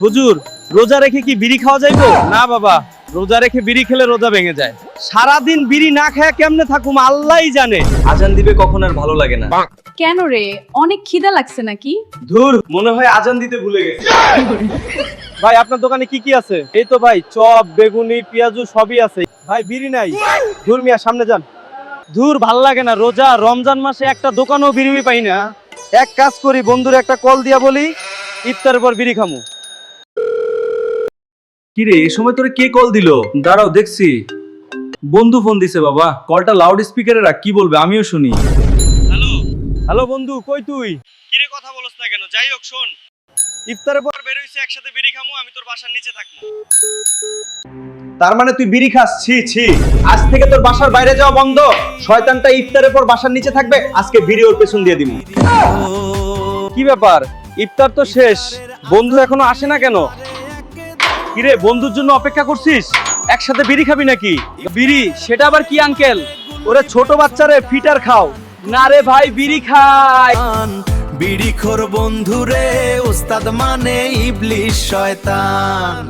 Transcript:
হুজুর, রোজা রেখে কি বিড়ি খাওয়া যাইবো? না বাবা, রোজা রেখে বিড়ি খেলে রোজা ভেঙে যায়। সারাদিন বিড়ি না খায়া কেমনে থাকুম আল্লাহই জানে। আজান দিবে কখন আর ভালো লাগে না। কেন রে, অনেক খিদা লাগছে নাকি? ধুর, মনে হয় আজান দিতে ভুলে গেছি। ভাই, আপনার দোকানে কি কি আছে? এই তো ভাই, চপ, বেগুনি, পেঁয়াজু সবই আছে। ভাই, বিড়ি নাই। ধুর মিয়া, সামনে যান। ধুর, ভাল লাগে না, রোজা রমজান মাসে একটা দোকানও বিড়ি পাই না। এক কাজ করি, বন্ধুর একটা কল দিয়া বলি, ইফতারের পর বিড়ি খামু। কিরে, এই সময় তোরে কে কল দিল? দাঁড়াও দেখছি। বন্ধু ফোন দিছে বাবা। কলটা লাউড স্পিকারে রাখ, কি বলবে আমিও শুনি। হ্যালো হ্যালো বন্ধু, কই তুই? কিরে কথা বলছ না কেন? যাই হোক শোন, ইফতারের পর বের হইছে, একসাথে বিড়ি খামু, আমি তোর বাসার নিচে থাকবো। তার মানে তুই বিড়ি খাস? ছি ছি, আজ থেকে তোর বাসার বাইরে যাওয়া বন্ধ। শয়তানটা ইফতারের পর বাসার নিচে থাকবে, আজকে বিড়ি ওর পেছন দিয়ে দিমু। কি ব্যাপার, ইফতার তো শেষ, বন্ধু এখনো আসে না কেন? কিরে, বন্ধুর জন্য অপেক্ষা করছিস? একসাথে বিড়ি খাবি নাকি? বিড়ি? সেটা আবার কি আঙ্কেল? ওরে ছোট বাচ্চারে ফিটার খাও না রে ভাই, বিড়ি খাই। বিড়িখোর বন্ধুরে উস্তাদ মানে ইবলিশ শয়তান